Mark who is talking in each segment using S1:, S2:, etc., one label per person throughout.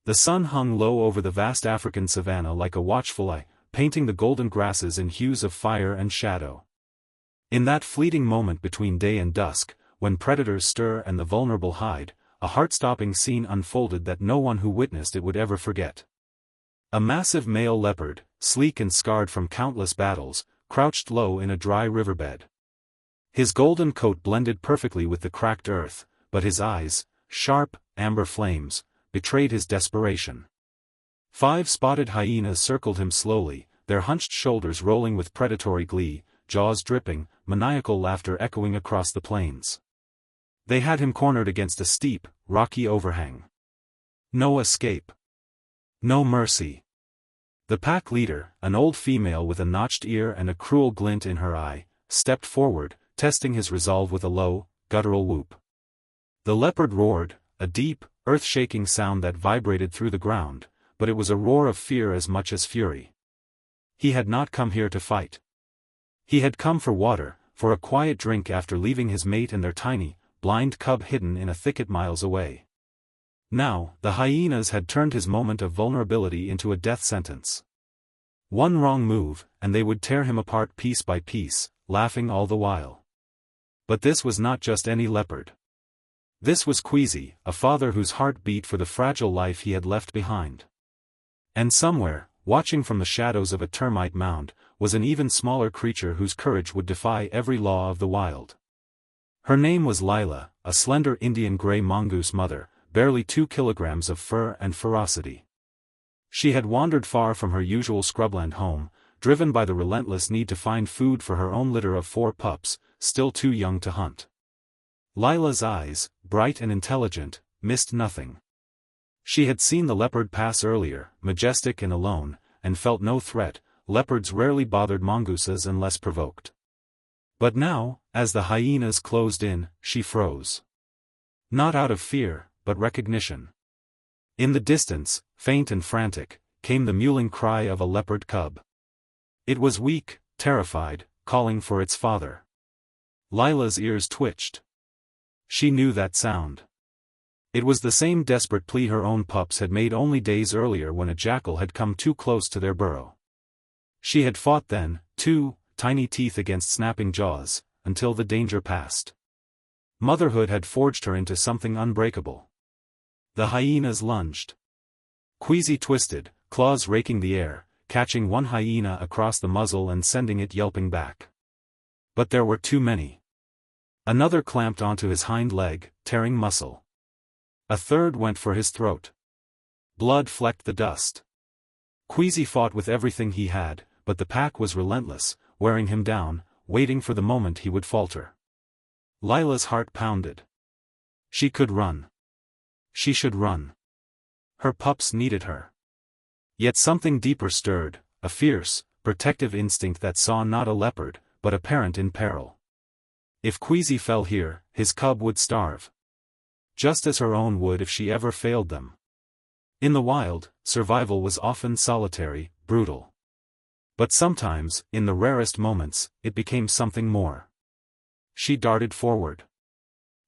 S1: The sun hung low over the vast African savanna like a watchful eye, painting the golden grasses in hues of fire and shadow. In that fleeting moment between day and dusk, when predators stir and the vulnerable hide, a heart-stopping scene unfolded that no one who witnessed it would ever forget. A massive male leopard, sleek and scarred from countless battles, crouched low in a dry riverbed. His golden coat blended perfectly with the cracked earth, but his eyes, sharp, amber flames, betrayed his desperation. 5 spotted hyenas circled him slowly, their hunched shoulders rolling with predatory glee, jaws dripping, maniacal laughter echoing across the plains. They had him cornered against a steep, rocky overhang. No escape. No mercy. The pack leader, an old female with a notched ear and a cruel glint in her eye, stepped forward, testing his resolve with a low, guttural whoop. The leopard roared, a deep, earth-shaking sound that vibrated through the ground, but it was a roar of fear as much as fury. He had not come here to fight. He had come for water, for a quiet drink after leaving his mate and their tiny, blind cub hidden in a thicket miles away. Now, the hyenas had turned his moment of vulnerability into a death sentence. One wrong move, and they would tear him apart piece by piece, laughing all the while. But this was not just any leopard. This was Queasy, a father whose heart beat for the fragile life he had left behind. And somewhere, watching from the shadows of a termite mound, was an even smaller creature whose courage would defy every law of the wild. Her name was Lila, a slender Indian gray mongoose mother, barely 2 kilograms of fur and ferocity. She had wandered far from her usual scrubland home, driven by the relentless need to find food for her own litter of 4 pups, still too young to hunt. Lila's eyes, bright and intelligent, missed nothing. She had seen the leopard pass earlier, majestic and alone, and felt no threat. Leopards rarely bothered mongooses unless provoked. But now, as the hyenas closed in, she froze. Not out of fear, but recognition. In the distance, faint and frantic, came the mewling cry of a leopard cub. It was weak, terrified, calling for its father. Lila's ears twitched. She knew that sound. It was the same desperate plea her own pups had made only days earlier when a jackal had come too close to their burrow. She had fought then, too, tiny teeth against snapping jaws, until the danger passed. Motherhood had forged her into something unbreakable. The hyenas lunged. Queasy twisted, claws raking the air, catching one hyena across the muzzle and sending it yelping back. But there were too many. Another clamped onto his hind leg, tearing muscle. A third went for his throat. Blood flecked the dust. Queasy fought with everything he had, but the pack was relentless, wearing him down, waiting for the moment he would falter. Lila's heart pounded. She could run. She should run. Her pups needed her. Yet something deeper stirred, a fierce, protective instinct that saw not a leopard, but a parent in peril. If Queasy fell here, his cub would starve. Just as her own would if she ever failed them. In the wild, survival was often solitary, brutal. But sometimes, in the rarest moments, it became something more. She darted forward.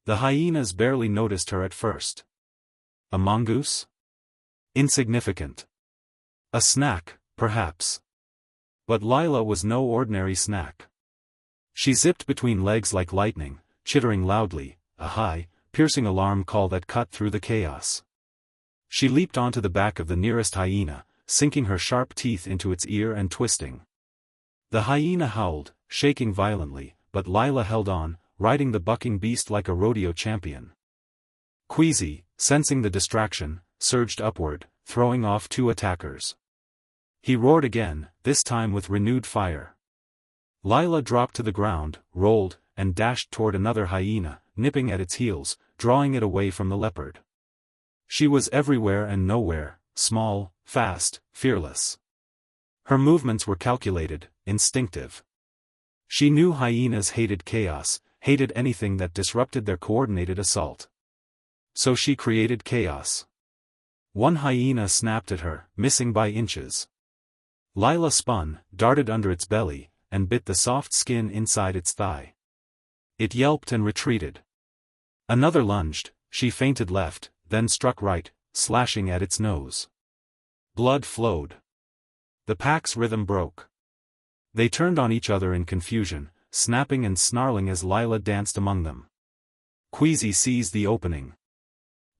S1: The hyenas barely noticed her at first. A mongoose? Insignificant. A snack, perhaps. But Lila was no ordinary snack. She zipped between legs like lightning, chittering loudly, a high, piercing alarm call that cut through the chaos. She leaped onto the back of the nearest hyena, sinking her sharp teeth into its ear and twisting. The hyena howled, shaking violently, but Lila held on, riding the bucking beast like a rodeo champion. Queasy, sensing the distraction, surged upward, throwing off 2 attackers. He roared again, this time with renewed fire. Lila dropped to the ground, rolled, and dashed toward another hyena, nipping at its heels, drawing it away from the leopard. She was everywhere and nowhere, small, fast, fearless. Her movements were calculated, instinctive. She knew hyenas hated chaos, hated anything that disrupted their coordinated assault. So she created chaos. One hyena snapped at her, missing by inches. Lila spun, darted under its belly, and bit the soft skin inside its thigh. It yelped and retreated. Another lunged, she feinted left, then struck right, slashing at its nose. Blood flowed. The pack's rhythm broke. They turned on each other in confusion, snapping and snarling as Lila danced among them. Queasy seized the opening.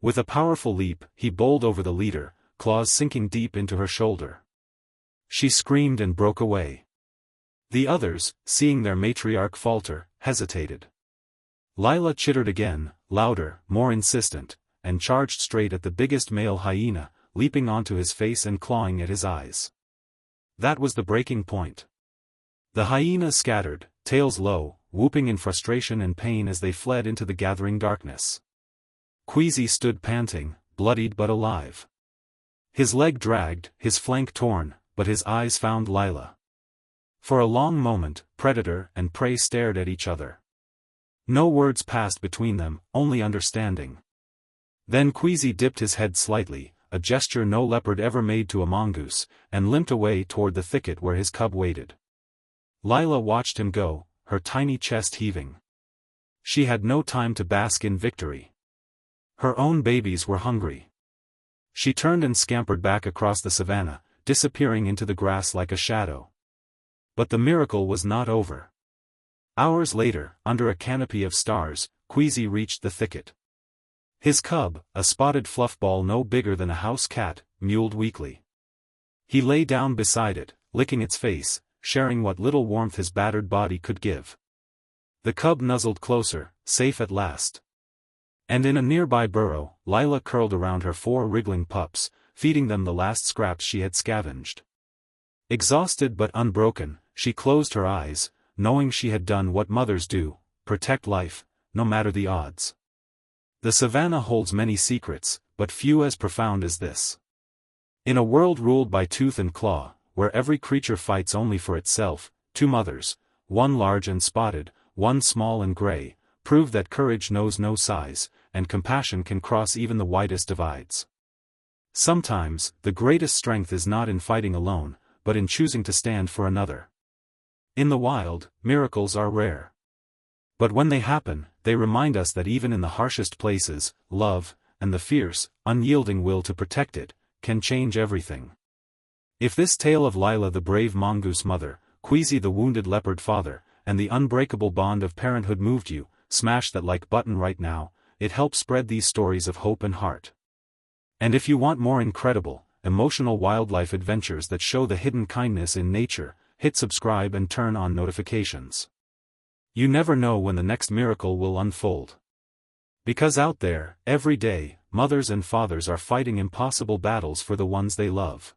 S1: With a powerful leap, he bowled over the leader, claws sinking deep into her shoulder. She screamed and broke away. The others, seeing their matriarch falter, hesitated. Lila chittered again, louder, more insistent, and charged straight at the biggest male hyena, leaping onto his face and clawing at his eyes. That was the breaking point. The hyenas scattered, tails low, whooping in frustration and pain as they fled into the gathering darkness. Queasy stood panting, bloodied but alive. His leg dragged, his flank torn, but his eyes found Lila. For a long moment, predator and prey stared at each other. No words passed between them, only understanding. Then Queasy dipped his head slightly, a gesture no leopard ever made to a mongoose, and limped away toward the thicket where his cub waited. Lila watched him go, her tiny chest heaving. She had no time to bask in victory. Her own babies were hungry. She turned and scampered back across the savanna, disappearing into the grass like a shadow. But the miracle was not over. Hours later, under a canopy of stars, Queasy reached the thicket. His cub, a spotted fluffball no bigger than a house cat, mewled weakly. He lay down beside it, licking its face, sharing what little warmth his battered body could give. The cub nuzzled closer, safe at last. And in a nearby burrow, Lila curled around her 4 wriggling pups, feeding them the last scraps she had scavenged. Exhausted but unbroken, she closed her eyes, knowing she had done what mothers do, protect life, no matter the odds. The savanna holds many secrets, but few as profound as this. In a world ruled by tooth and claw, where every creature fights only for itself, 2 mothers, one large and spotted, one small and gray, prove that courage knows no size, and compassion can cross even the widest divides. Sometimes, the greatest strength is not in fighting alone, but in choosing to stand for another. In the wild, miracles are rare. But when they happen, they remind us that even in the harshest places, love, and the fierce, unyielding will to protect it, can change everything. If this tale of Lila the brave mongoose mother, Queasy the wounded leopard father, and the unbreakable bond of parenthood moved you, smash that like button right now. It helps spread these stories of hope and heart. And if you want more incredible, emotional wildlife adventures that show the hidden kindness in nature, hit subscribe and turn on notifications. You never know when the next miracle will unfold. Because out there, every day, mothers and fathers are fighting impossible battles for the ones they love.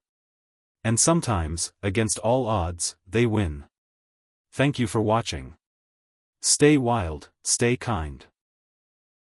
S1: And sometimes, against all odds, they win. Thank you for watching. Stay wild, stay kind.